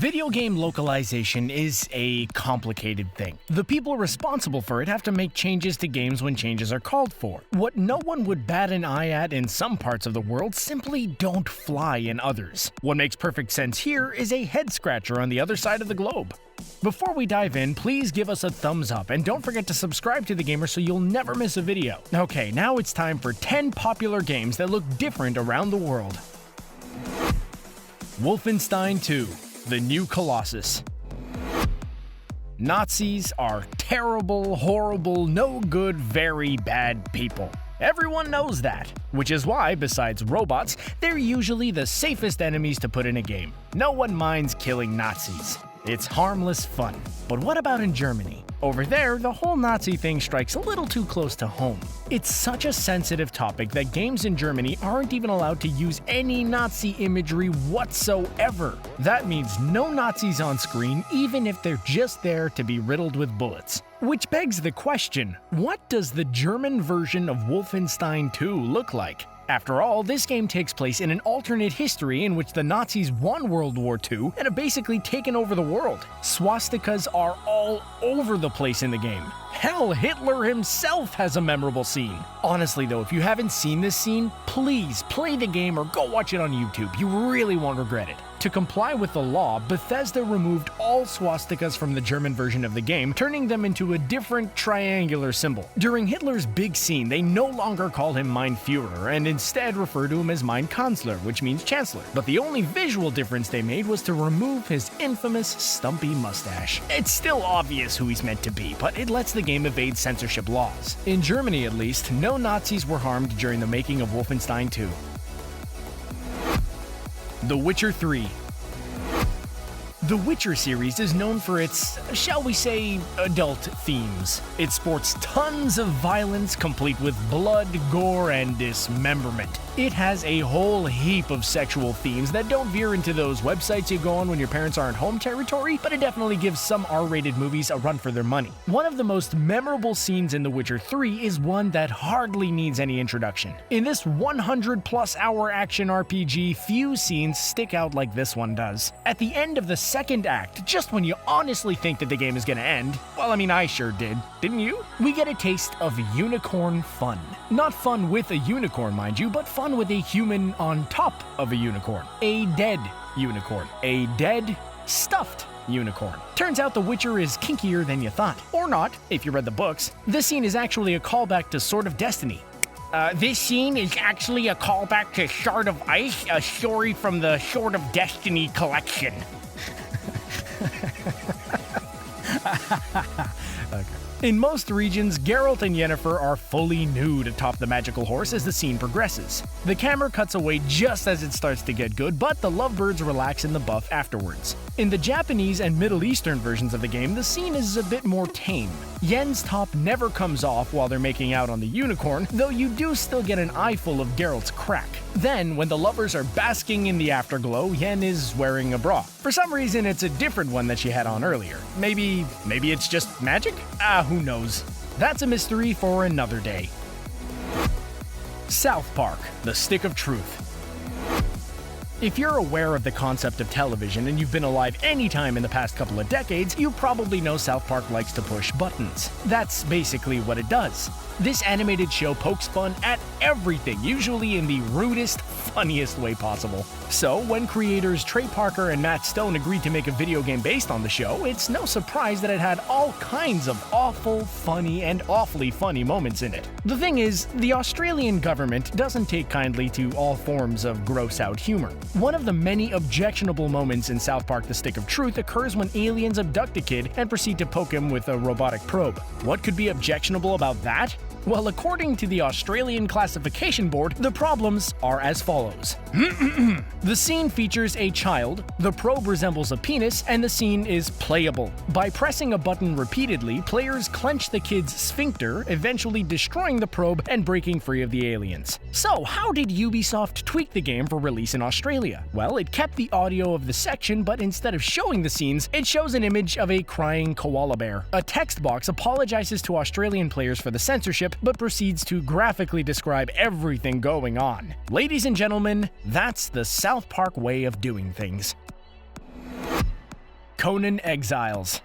Video game localization is a complicated thing. The people responsible for it have to make changes to games when changes are called for. What no one would bat an eye at in some parts of the world simply don't fly in others. What makes perfect sense here is a head-scratcher on the other side of the globe. Before we dive in, please give us a thumbs up and don't forget to subscribe to The Gamer so you'll never miss a video. Okay, now it's time for 10 popular games that look different around the world. Wolfenstein 2. The new Colossus. Nazis are terrible, horrible, no good, very bad people. Everyone knows that, which is why, besides robots, they're usually the safest enemies to put in a game. No one minds killing Nazis. It's harmless fun. But what about in Germany? Over there, the whole Nazi thing strikes a little too close to home. It's such a sensitive topic that games in Germany aren't even allowed to use any Nazi imagery whatsoever. That means no Nazis on screen, even if they're just there to be riddled with bullets. Which begs the question, what does the German version of Wolfenstein 2 look like? After all, this game takes place in an alternate history in which the Nazis won World War II and have basically taken over the world. Swastikas are all over the place in the game. Hell, Hitler himself has a memorable scene. Honestly though, if you haven't seen this scene, please play the game or go watch it on YouTube. You really won't regret it. To comply with the law, Bethesda removed all swastikas from the German version of the game, turning them into a different triangular symbol. During Hitler's big scene, they no longer call him Mein Führer and instead refer to him as Mein Kanzler, which means Chancellor. But the only visual difference they made was to remove his infamous stumpy mustache. It's still obvious who he's meant to be, but it lets the game evade censorship laws. In Germany, at least, no Nazis were harmed during the making of Wolfenstein 2. The Witcher 3. The Witcher series is known for its, shall we say, adult themes. It sports tons of violence complete with blood, gore, and dismemberment. It has a whole heap of sexual themes that don't veer into those websites you go on when your parents aren't home territory, but it definitely gives some R-rated movies a run for their money. One of the most memorable scenes in The Witcher 3 is one that hardly needs any introduction. In this 100+ hour action RPG, few scenes stick out like this one does. At the end of the second act, just when you honestly think that the game is gonna end, well, I mean, I sure did, didn't you? We get a taste of unicorn fun. Not fun with a unicorn, mind you, but fun with a human on top of a unicorn. A dead unicorn. A dead, stuffed unicorn. Turns out The Witcher is kinkier than you thought. Or not, if you read the books. This scene is actually a callback to Sword of Destiny. This scene is actually a callback to Shard of Ice, a story from the Sword of Destiny collection. Okay. In most regions, Geralt and Yennefer are fully nude atop the magical horse as the scene progresses. The camera cuts away just as it starts to get good, but the lovebirds relax in the buff afterwards. In the Japanese and Middle Eastern versions of the game, the scene is a bit more tame. Yen's top never comes off while they're making out on the unicorn, though you do still get an eyeful of Geralt's crack. Then, when the lovers are basking in the afterglow, Yen is wearing a bra. For some reason, it's a different one that she had on earlier. Maybe it's just magic? Who knows? That's a mystery for another day. South Park: The Stick of Truth. If you're aware of the concept of television and you've been alive any time in the past couple of decades, you probably know South Park likes to push buttons. That's basically what it does. This animated show pokes fun at everything, usually in the rudest, funniest way possible. So, when creators Trey Parker and Matt Stone agreed to make a video game based on the show, it's no surprise that it had all kinds of awful, funny, and awfully funny moments in it. The thing is, the Australian government doesn't take kindly to all forms of gross-out humor. One of the many objectionable moments in South Park: The Stick of Truth occurs when aliens abduct a kid and proceed to poke him with a robotic probe. What could be objectionable about that? Well, according to the Australian Classification Board, the problems are as follows. The scene features a child, the probe resembles a penis, and the scene is playable. By pressing a button repeatedly, players clench the kid's sphincter, eventually destroying the probe and breaking free of the aliens. So, how did Ubisoft tweak the game for release in Australia? Well, it kept the audio of the section, but instead of showing the scenes, it shows an image of a crying koala bear. A text box apologizes to Australian players for the censorship, but proceeds to graphically describe everything going on. Ladies and gentlemen, that's the South Park way of doing things. CONAN Exiles.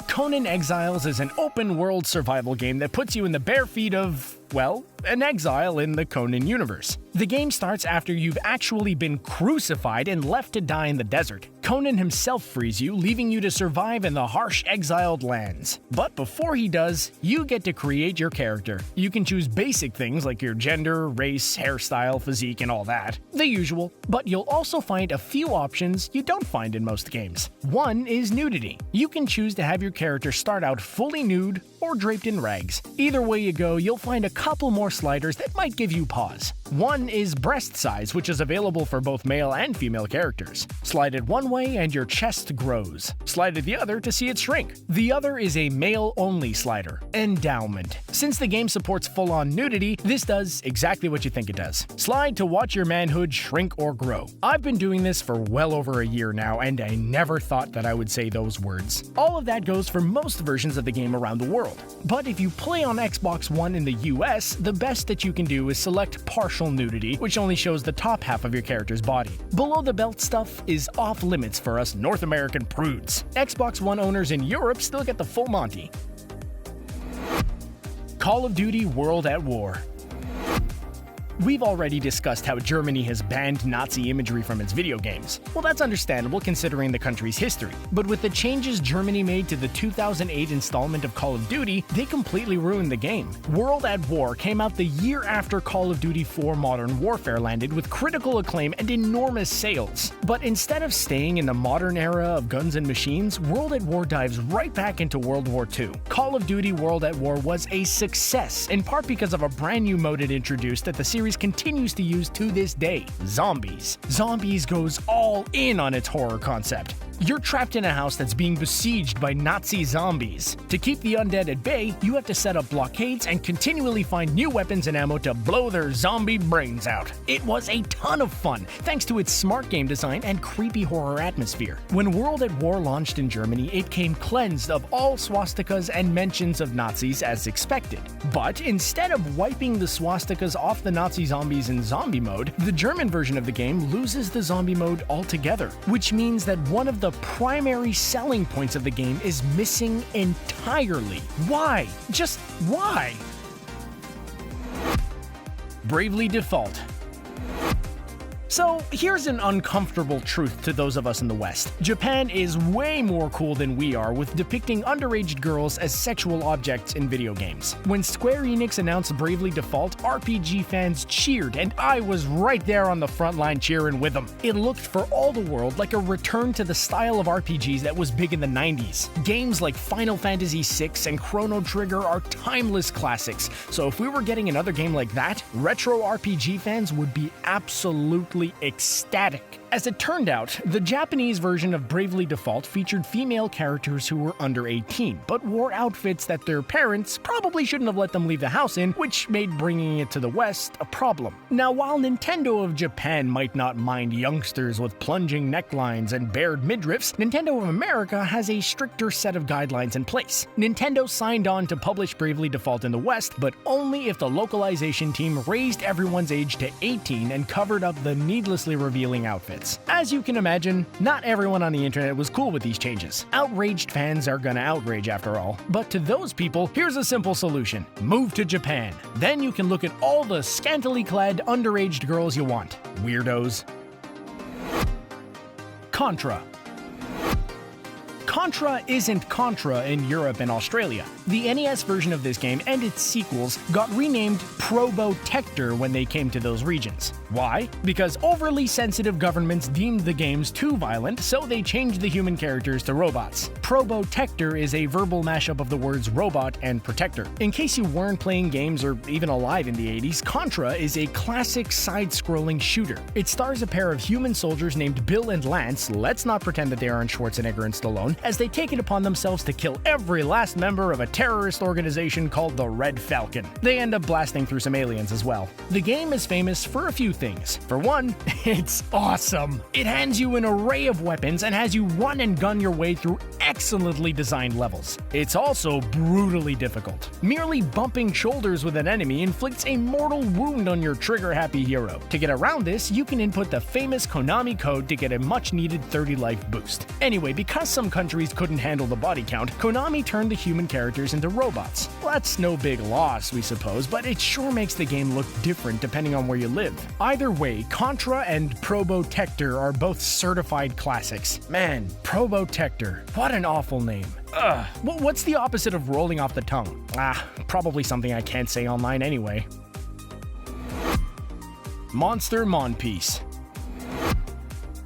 CONAN Exiles is an open-world survival game that puts you in the bare feet of, well, an exile in the Conan universe. The game starts after you've actually been crucified and left to die in the desert. Conan himself frees you, leaving you to survive in the harsh exiled lands. But before he does, you get to create your character. You can choose basic things like your gender, race, hairstyle, physique, and all that. The usual. But you'll also find a few options you don't find in most games. One is nudity. You can choose to have your character start out fully nude or draped in rags. Either way you go, you'll find a couple more sliders that might give you pause. One is breast size, which is available for both male and female characters. Slide it one way and your chest grows. Slide it the other to see it shrink. The other is a male-only slider, endowment. Since the game supports full-on nudity, this does exactly what you think it does. Slide to watch your manhood shrink or grow. I've been doing this for well over a year now, and I never thought that I would say those words. All of that goes for most versions of the game around the world. But if you play on Xbox One in the US, the best that you can do is select partial nudity, which only shows the top half of your character's body. Below the belt stuff is off limits for us North American prudes. Xbox One owners in Europe still get the full Monty. Call of Duty World at War. We've already discussed how Germany has banned Nazi imagery from its video games. Well, that's understandable considering the country's history. But with the changes Germany made to the 2008 installment of Call of Duty, they completely ruined the game. World at War came out the year after Call of Duty 4 Modern Warfare landed with critical acclaim and enormous sales. But instead of staying in the modern era of guns and machines, World at War dives right back into World War II. Call of Duty World at War was a success, in part because of a brand new mode it introduced that the series continues to use to this day: zombies. Zombies goes all in on its horror concept. You're trapped in a house that's being besieged by Nazi zombies. To keep the undead at bay, you have to set up blockades and continually find new weapons and ammo to blow their zombie brains out. It was a ton of fun, thanks to its smart game design and creepy horror atmosphere. When World at War launched in Germany, it came cleansed of all swastikas and mentions of Nazis as expected. But instead of wiping the swastikas off the Nazi zombies in zombie mode, the German version of the game loses the zombie mode altogether, which means that one of the primary selling points of the game is missing entirely. Why? Just why? Bravely Default. So here's an uncomfortable truth to those of us in the West. Japan is way more cool than we are with depicting underage girls as sexual objects in video games. When Square Enix announced Bravely Default, RPG fans cheered, and I was right there on the front line cheering with them. It looked for all the world like a return to the style of RPGs that was big in the 90s. Games like Final Fantasy VI and Chrono Trigger are timeless classics, so if we were getting another game like that, retro RPG fans would be absolutely ecstatic. As it turned out, the Japanese version of Bravely Default featured female characters who were under 18, but wore outfits that their parents probably shouldn't have let them leave the house in, which made bringing it to the West a problem. Now, while Nintendo of Japan might not mind youngsters with plunging necklines and bared midriffs, Nintendo of America has a stricter set of guidelines in place. Nintendo signed on to publish Bravely Default in the West, but only if the localization team raised everyone's age to 18 and covered up the needlessly revealing outfits. As you can imagine, not everyone on the internet was cool with these changes. Outraged fans are gonna outrage after all. But to those people, here's a simple solution. Move to Japan. Then you can look at all the scantily clad underage girls you want. Weirdos. Contra. Contra isn't Contra in Europe and Australia. The NES version of this game and its sequels got renamed Probotector when they came to those regions. Why? Because overly sensitive governments deemed the games too violent, so they changed the human characters to robots. Probotector is a verbal mashup of the words robot and protector. In case you weren't playing games or even alive in the 80s, Contra is a classic side-scrolling shooter. It stars a pair of human soldiers named Bill and Lance, let's not pretend that they aren't Schwarzenegger and Stallone, as they take it upon themselves to kill every last member of a terrorist organization called the Red Falcon. They end up blasting through some aliens as well. The game is famous for a few things. For one, it's awesome. It hands you an array of weapons and has you run and gun your way through excellently designed levels. It's also brutally difficult. Merely bumping shoulders with an enemy inflicts a mortal wound on your trigger-happy hero. To get around this, you can input the famous Konami code to get a much-needed 30 life boost. Anyway, because some countries couldn't handle the body count, Konami turned the human characters into robots. Well, that's no big loss, we suppose, but it sure makes the game look different depending on where you live. Either way, Contra and Probotector are both certified classics. Man, Probotector, what an awful name. Ugh. What's the opposite of rolling off the tongue? Probably something I can't say online anyway. Monster Monpiece.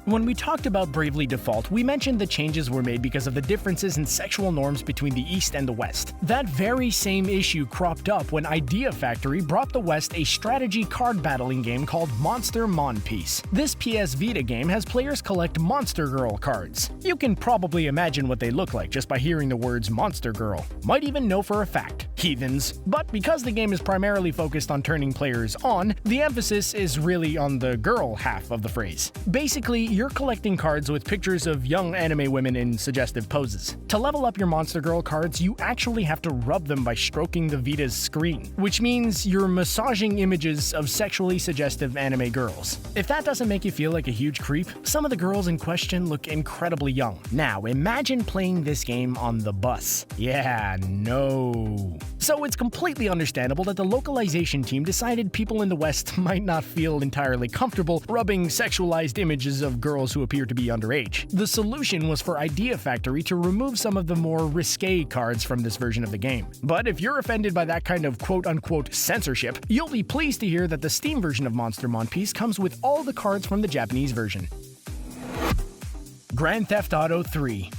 When we talked about Bravely Default, we mentioned the changes were made because of the differences in sexual norms between the East and the West. That very same issue cropped up when Idea Factory brought the West a strategy card battling game called Monster Monpiece. This PS Vita game has players collect Monster Girl cards. You can probably imagine what they look like just by hearing the words Monster Girl. Might even know for a fact. Heathens. But because the game is primarily focused on turning players on, the emphasis is really on the girl half of the phrase. Basically, you're collecting cards with pictures of young anime women in suggestive poses. To level up your Monster Girl cards, you actually have to rub them by stroking the Vita's screen, which means you're massaging images of sexually suggestive anime girls. If that doesn't make you feel like a huge creep, some of the girls in question look incredibly young. Now, imagine playing this game on the bus. Yeah, no. So it's completely understandable that the localization team decided people in the West might not feel entirely comfortable rubbing sexualized images of girls who appear to be underage. The solution was for Idea Factory to remove some of the more risque cards from this version of the game. But if you're offended by that kind of quote-unquote censorship, you'll be pleased to hear that the Steam version of Monster Monpiece comes with all the cards from the Japanese version. Grand Theft Auto 3.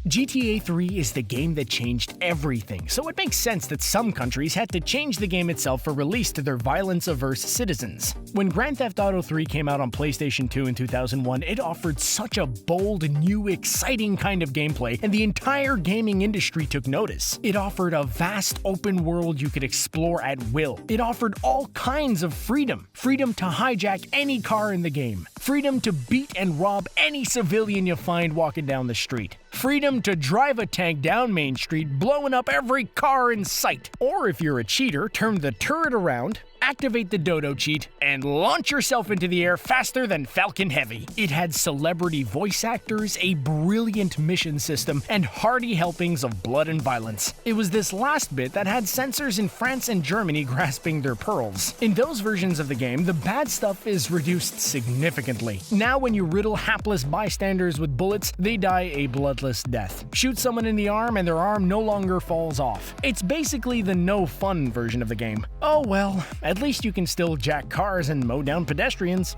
GTA 3 is the game that changed everything, so it makes sense that some countries had to change the game itself for release to their violence-averse citizens. When Grand Theft Auto 3 came out on PlayStation 2 in 2001, it offered such a bold, new, exciting kind of gameplay, and the entire gaming industry took notice. It offered a vast open world you could explore at will. It offered all kinds of freedom. Freedom to hijack any car in the game. Freedom to beat and rob any civilian you find walking down the street. Freedom to drive a tank down Main Street, blowing up every car in sight. Or if you're a cheater, turn the turret around, activate the dodo cheat, and launch yourself into the air faster than Falcon Heavy. It had celebrity voice actors, a brilliant mission system, and hearty helpings of blood and violence. It was this last bit that had censors in France and Germany grasping their pearls. In those versions of the game, the bad stuff is reduced significantly. Now when you riddle hapless bystanders with bullets, they die a bloodless death. Shoot someone in the arm and their arm no longer falls off. It's basically the no-fun version of the game. Oh well, at least you can still jack cars and mow down pedestrians.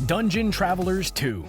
Dungeon Travelers 2.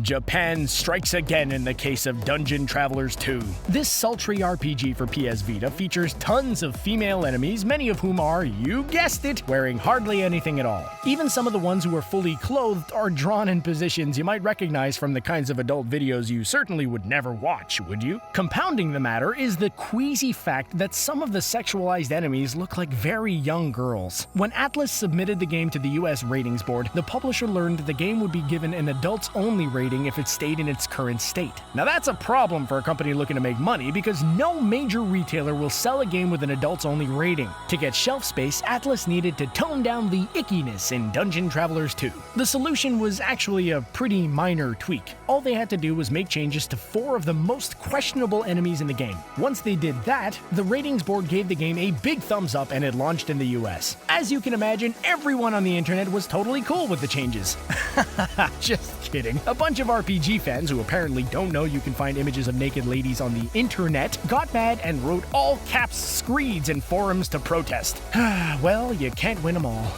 Japan strikes again in the case of Dungeon Travelers 2. This sultry RPG for PS Vita features tons of female enemies, many of whom are, you guessed it, wearing hardly anything at all. Even some of the ones who are fully clothed are drawn in positions you might recognize from the kinds of adult videos you certainly would never watch, would you? Compounding the matter is the queasy fact that some of the sexualized enemies look like very young girls. When Atlas submitted the game to the US ratings board, the publisher learned the game would be given an adults-only rating if it stayed in its current state. Now that's a problem for a company looking to make money because no major retailer will sell a game with an adults-only rating. To get shelf space, Atlas needed to tone down the ickiness in Dungeon Travelers 2. The solution was actually a pretty minor tweak. All they had to do was make changes to 4 of the most questionable enemies in the game. Once they did that, the ratings board gave the game a big thumbs up and it launched in the US. As you can imagine, everyone on the internet was totally cool with the changes. Just kidding. A bunch of RPG fans who apparently don't know you can find images of naked ladies on the internet got mad and wrote all caps screeds in forums to protest. Well, you can't win them all.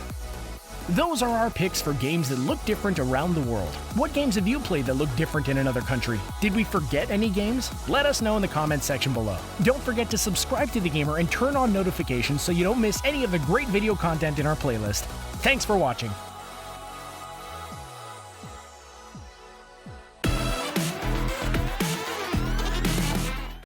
Those are our picks for games that look different around the world. What games have you played that look different in another country? Did we forget any games? Let us know in the comments section below. Don't forget to subscribe to The Gamer and turn on notifications so you don't miss any of the great video content in our playlist. Thanks for watching.